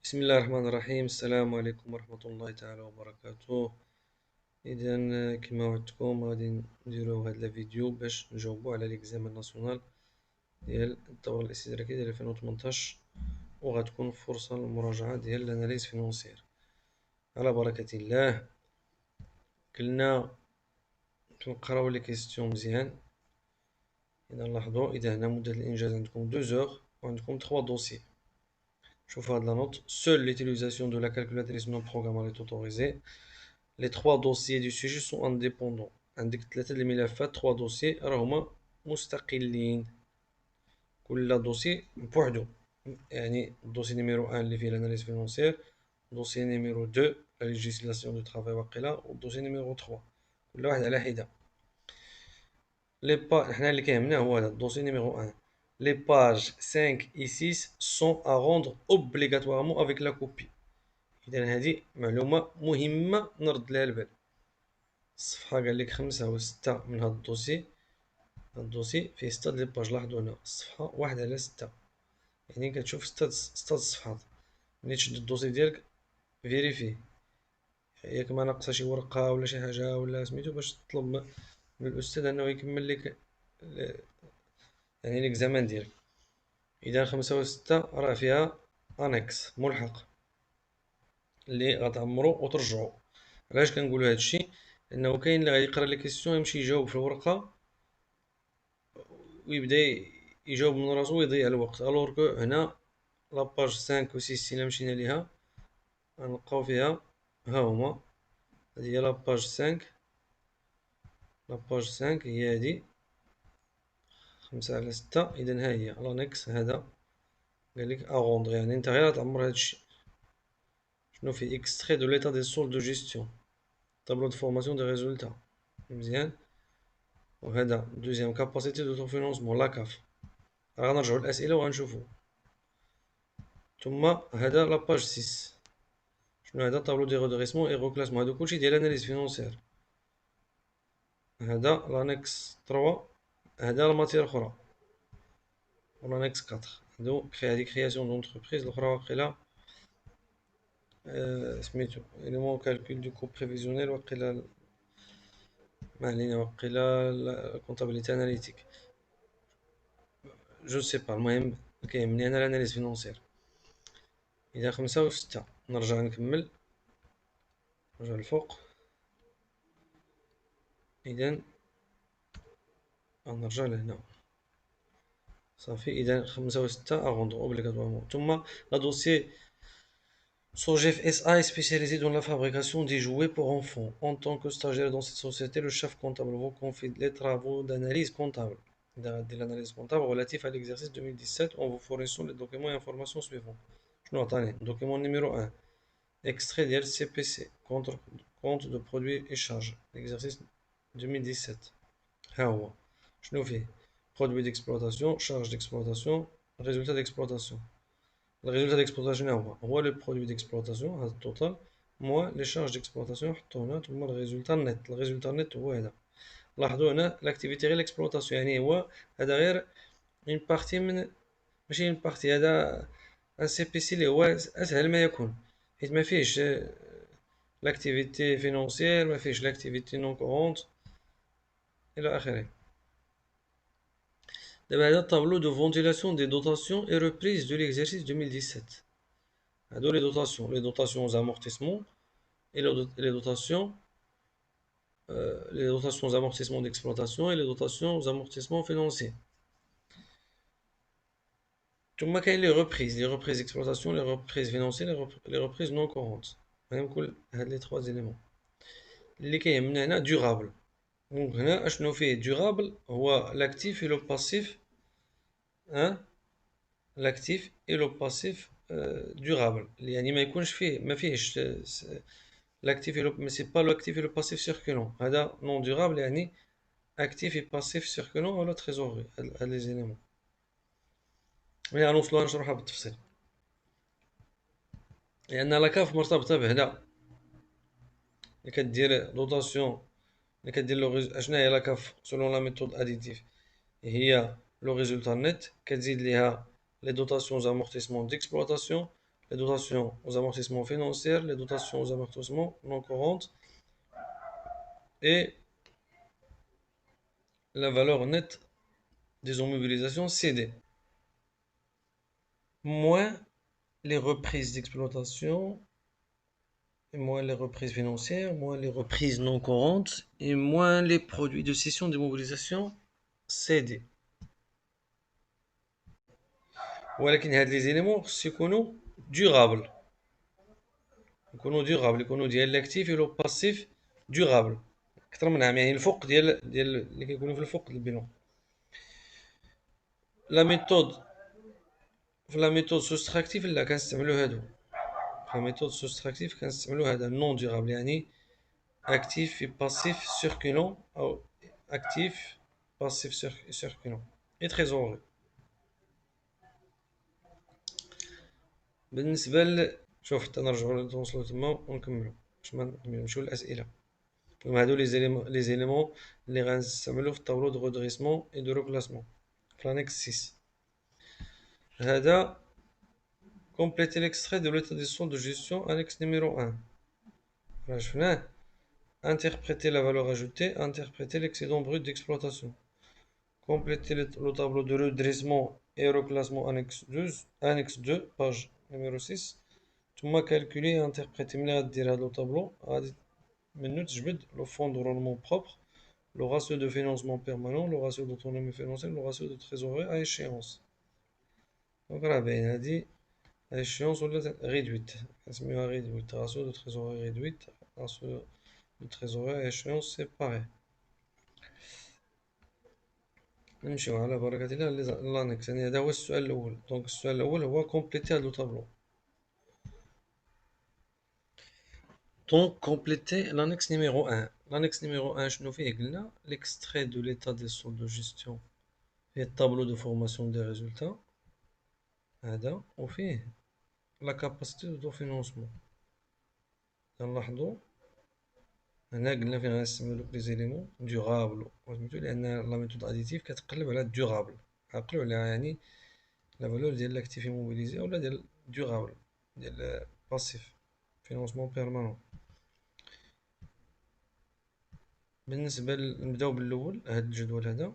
بسم الله الرحمن الرحيم. السلام عليكم ورحمة الله تعالى وبركاته. إذا كما وعدتكم غادي نديرو هاد الفيديو باش نجاوبو على ليكزامان ناسيونال ديال الدورة الاستدراكية ديال 2018، وغتكون فرصة للمراجعة ديال الأناليز فينونسيير. على بركة الله كلنا كنقراو لي كيستيون مزيان. إذا لاحظوا، إذا هنا مدة الإنجاز عندكم 2 زوغ وعندكم 3 دوسي. شوفوا هاد لا نوت: seule l'utilisation de la calculatrice non programmable est autorisée. Les 3 dossiers du sujet sont indépendants. عندك 3 الملفات، 3 دوسي راهما مستقلين، كل دوسي بوحدو. يعني الدوسي نيميرو 1 اللي فيه الاناليز فينونسيير، دوسي نيميرو 2 لا ليجيسلاسيون دو ترافاي واقيلا، والدوسي نيميرو 3 كل واحد على حدة. حنا اللي كيهمنا هو هذا الدوسي نيميرو 1. Les pages 5 et 6 sont à rendre obligatoirement avec la copie. إذا هذه معلومة مهمة نرد لها البال. الصفحة قال لك 5 و 6 من هاد الدوسي. هاد الدوسي فيه 6 ديال الباج. لاحظوا هنا الصفحة 1 على 6، يعني كتشوف 6 الصفحات. ملي تشد الدوسي ديالك فيريفيه، ياك ما ناقصة شي ورقة ولا شي حاجة ولا سميتو، باش تطلب من الأستاذ أنه يكمل لك يعني ليكزامان ديالك. إذا 5 و 6 راه فيها أنكس ملحق اللي غتعمرو وترجعو. علاش كنقولو هادشي؟ لأنه كاين اللي غيقرا لي كيسيون يمشي يجاوب في الورقة ويبدا يجاوب من راسو ويضيع الوقت، الوغ كو هنا لاباج 5 و 6 إلا مشينا ليها غنلقاو فيها ها هما. هادي هي لاباج 5. لاباج 5 هي هادي 5 على 6. إذا ها هي لانكس. هذا قالك أغوندغ، يعني نتا غير غتعمر هادشي. شنو فيه؟ إكستخي دو ليتا دي سولد دو جيستيون، طابلو دو فورماسيون دي ريزولتا. مزيان. وهذا دوزيام كاباسيتي دوتو فينونسمون لاكاف. راه غنرجعو للأسئلة وغنشوفو. ثم هذا لاباج 6. شنو هذا؟ طابلو دي رودغيسمون اي روكلاسمون. هادو كلشي ديال اناليز فينونسيير. هذا لانكس 3. هذا الماتير اخرى لانكس 4. هادو هادي كرياسيون دونتربريز. الاخرى واقيلا سميتو إليمون كالكول دو كو بريفيزيونيل، واقيلا ما علينا، واقيلا كونطابيليتي اناليتيك، جو سي با. المهم كيهمني انا الاناليز فينونسيير. إذا 5 و 6 نرجع نكمل، نرجع الفوق. إذا نرجع لهنا صافي. إذا 5 و 6 أغوندغ أوبليغاتوارمون. ثم لا دوسي Sogef SA est spécialisé dans la fabrication des jouets pour enfants. En tant que stagiaire dans cette société, le chef comptable vous confie les travaux d'analyse comptable, de l'analyse comptable relatif à l'exercice 2017 en vous fournissant les documents et informations suivants. شنو عطاني؟ document numéro 1 extrait ديال CPC compte de produits et charges l'exercice 2017. ها هو شنو فيه؟ produits d'exploitation, charges d'exploitation, résultats d'exploitation. Le résultat d'exploitation هو le produit d'exploitation هذا التوتال moins les charges d'exploitation نحطو هنا، ثم الريزولتا نت. الريزولتا نت هو هذا. لاحظوا هنا لاكتيفيتي غير ليكسبلوطاسيون، يعني هو هذا غير اون بارتي من، ماشي اون بارتي، هذا ان سي بي سي اللي هو اسهل ما يكون، حيت ما فيهش لاكتيفيتي فينونسيير، ما فيهش لاكتيفيتي نون كورونت الى اخره. دابا هذا الطابلو دو فونتيلاسيون دي دوتاسيون اي ريبريز دو ليكزارسيس 2017. هادو لي دوتاسيون زامورتيسمون et les dotations, amortissements d'exploitation et les dotations aux amortissements financiers. ثم كاين les reprises d'exploitation, les reprises financières, les reprises non courantes. غادي كل هاد لي 3 éléments اللي كيهمنا هنا durable. دونك هنا اشنو فيه durable؟ هو l'actif et le passif، l'actif et le passif durable، يعني ما يكونش فيه، ما فيهش l'actif et le، mais c'est pas l'actif et le passif circulant. هذا non durable، يعني actif et passif circulant ولا trésorerie. هاد لي زيليمون ملي غنوصلوها نشرحها بالتفصيل، لأن لاكاف مرتبطة بهنا. اللي كدير دوطاسيون، اللي كدير لو اشنا هي لاكاف سولون لا ميثود اديتيف؟ هي لو ريزولتا نت، كتزيد ليها لي دوطاسيون زامورتيسمون ديكسبلوطاسيون، les dotations aux amortissements financiers, les dotations aux amortissements non courantes et la valeur nette des immobilisations cédées, moins les reprises d'exploitation, et moins les reprises financières, moins les reprises non courantes et moins les produits de cession d'immobilisation cédés. ولكن هاد لي زيليمون خصو يكونوا ديال لاكتيف يلو باسيف دورابل اكثر من عام، يعني الفوق ديال اللي كيكونوا في الفوق البيلون. لا ميثود في لا ميثود سوستراكتيف لا كنستعملو هادو، في لا ميثود سوستراكتيف كنستعملو هذا نون دورابل، يعني اكتيف في باسيف سيركولون او اكتيف باسيف سيركولون اي تريزوري. بالنسبه شوف نرجعوا نوصلوا تما ونكملوا باش ما نمشيو للاسئله. هادو لي زيليمون اللي غنستعملو في الطابلو دو رودريسمون اي دو روكلاسمون في لانكس 6. هذا compléter l'extrait de l'état des soldes de gestion annexe numéro 1. Voilà, je fais interpréter la valeur ajoutée, interpréter l'excédent brut d'exploitation. Compléter le tableau de redressement et reclassement annexe 2, page numéro 6. ثم calculer et interpréter ملي غدير هذا الطابلو غادي منو تجبد le fonds de roulement propre, le ratio de financement permanent, le ratio d'autonomie financière, le ratio de trésorerie à échéance. Donc راه باين هادي à échéance ولا réduite، كنسميوها réduite، ratio de trésorerie réduite، ratio de trésorerie à échéance c'est pareil. نمشيو على بركة الله لانكس، يعني هذا هو السؤال الأول. دونك السؤال الأول هو كومبليتي هاد لو طابلو. دونك كومبليتي l'annexe numéro 1. L'annexe numéro 1 شنو فيه قلنا l'extrait de l'état des soldes de gestion فيه الطابلو دو فورماسيون دي ريزولتا هذا، وفيه لا كاباسيتي دو فينونسمون. نلاحظوا هنا قلنا فين غنستعملو لي زيليمون دورابل سميتو، لأن لا ميثود أديتيف كتقلب على دورابل، عقلو عليها يعني لا فالور ديال لاكتيف موبيليزي ولا ديال دورابل ديال باسيف فينونسمون بيرمانون. بالنسبة نبداو بالأول هاد الجدول هذا،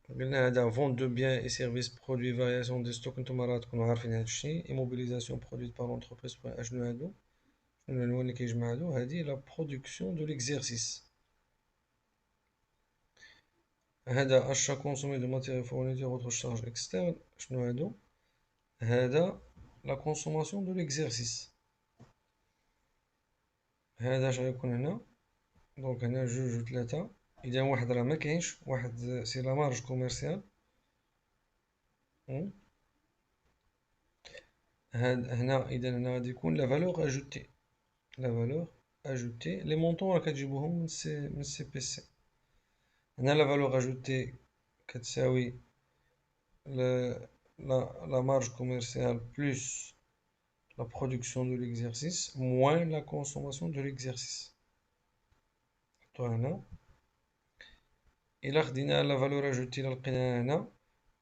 قلنا هذا فون دو بيان اي سيرفيس برودوي فارياسيون دي ستوك، نتوما راه تكونوا عارفين هادشي. ايموبيليزاسيون برودويت بار لونتربريز اشنو هادو، شنو العنوان اللي كيجمع هادو، هادي لا برودكسيون دو ليكزيرسيس. هذا اشا كونسومي دو ماتيريال فورنيتور اوتر شارج اكسترن، شنو هادو، هذا لا كونسوماسيون دو ليكزيرسيس. هذا اش غيكون هنا، دونك هنا جوج و ثلاثة، إذا واحد راه مكاينش، واحد سي لا مارج كوميرسيال. هاد هنا إذا هنا غادي يكون لا فالور أجوتي، لا فالور أجوتي لي مونطون راه كتجيبوهم من سي بي سي. هنا لا فالور أجوتي كتساوي لا مارج كوميرسيال بلس la production de l'exercice moins la consommation de l'exercice. نحطوها هنا. إلا خدينا لا فالور أجوتي إلا لقيناها هنا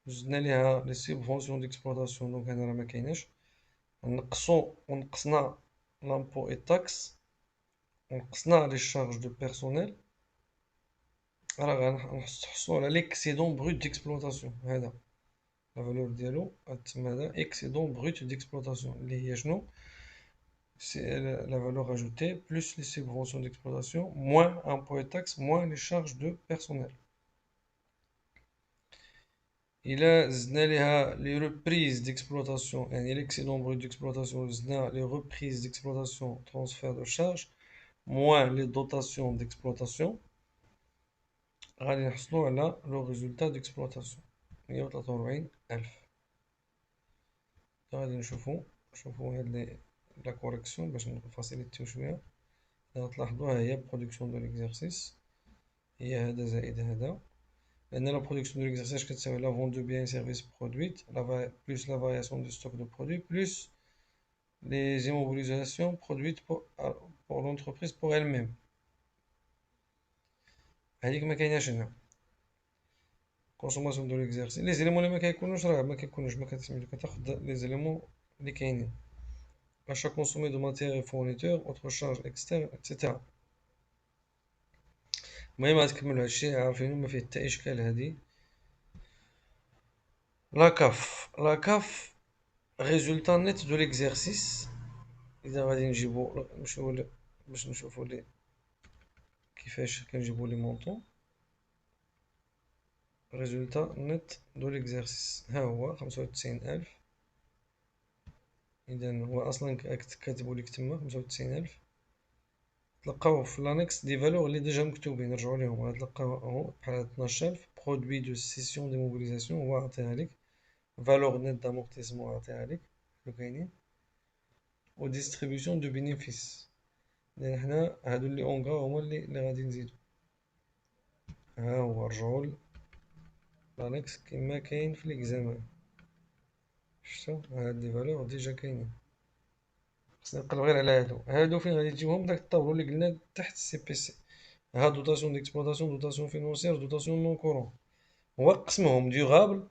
زدنا ليها لي سيبفونسيون ديكسبلوطاسيون، دونك هنا راه مكايناش، ونقصنا لامبو اي تاكس، ونقصنا لي شارج دو بيرسونيل، راه غنحصلو على ليكسيدون بروت ديكسبلوطاسيون. هذا لا فالور ديالو غتسمى هذا اكسيدون بروت ديكسبلوطاسيون، اللي هي شنو، c'est la valeur ajoutée plus les subventions d'exploitation moins impôts et taxes moins les charges de personnel. إلا زدنا ليها les reprises d'exploitation يعني l'excédent brut d'exploitation، زدنا les reprises d'exploitation transfert de charges moins les dotations d'exploitation، غادي نحصلو على لو résultat d'exploitation 143,000. غادي نشوفو هاد لا كوريكسيون باش نفاسيليتيو شوية. تلاحظوا ها هي برودكسيون دو ليكزارسيس هي هذا زائد هذا، لأن لا برودكسيون دو ليكزارسيس كتساوي لا فون دو بيان سيرفيس برودويت بلس لا فارياسيون دو ستوك دو برودوي بلس les immobilisations produites pour l'entreprise pour elle-même. هذيك ما كايناش هنا كونسوماسيون دو ليكزارسيس. لي زيليمون اللي ما كيكونوش راه ما كيكونوش، ما كتاخد لي زيليمون اللي كاينين achat consommé de matériel fourniteur autres charges externes etc. المهم غتكملو هادشي عارفينو ما فيه حتى اشكال. هادي لا كاف résultat net de l'exercice. إذا غادي نجيبو باش نشوفو لي كيفاش كنجيبو لي مونطون. résultat net de l'exercice ها هو 95,000. إذا هو أصلا كاتبو ليك تما 95,000. تلقاو في لانكس دي فالور اللي ديجا مكتوبين، نرجعو ليهم غتلقاو اهو بحال 12,000. برودوي دو سيسيون دي موبيليزاسيون هو عطيها ليك، فالور نيت دامورتيسمون عطيها ليك شنو كاينين، و ديستريبيسيون دو بينيفيس. لأن حنا هادو اللي اونغا هما اللي غادي نزيدو. ها هو رجعو لانكس كيما كاين في ليكزامان، شفتو هاد لي فالور ديجا كاينين. خصنا نقلب غير على هادو فين غادي تجيبهم داك الطابلو اللي قلنا تحت سي بي سي. ها دوتاسيون ديكسبلوطاسيون، دوتاسيون فينونسيير، دوتاسيون نون كورون. هو قسمهم ديوغابل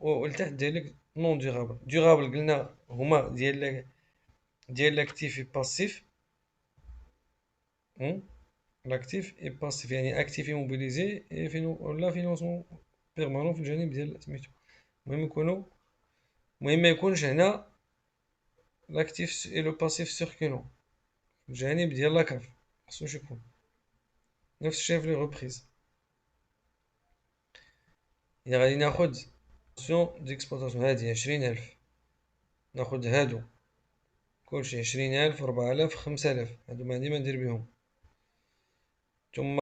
ولتحت دايرلك نون ديوغابل. ديوغابل قلنا هما ديال لاكتيف اي باسيف. لاكتيف اي باسيف يعني اكتيف ايموبيليزي اي ولا فينونسمون بيرمانون في الجانب ديال سميتو. المهم ما يكونش هنا لاكتيف اي لو باسيف سيركيلون في الجانب ديال لاكاف، خصوش يكون نفس الشيء في لي غوبريز. يعني غادي ناخد ديكسبلوطاسيون هادي 20,000، ناخد هادو كلشي 20,000 4,000 5,000. هادو ما عندي ما ندير بهم. ثم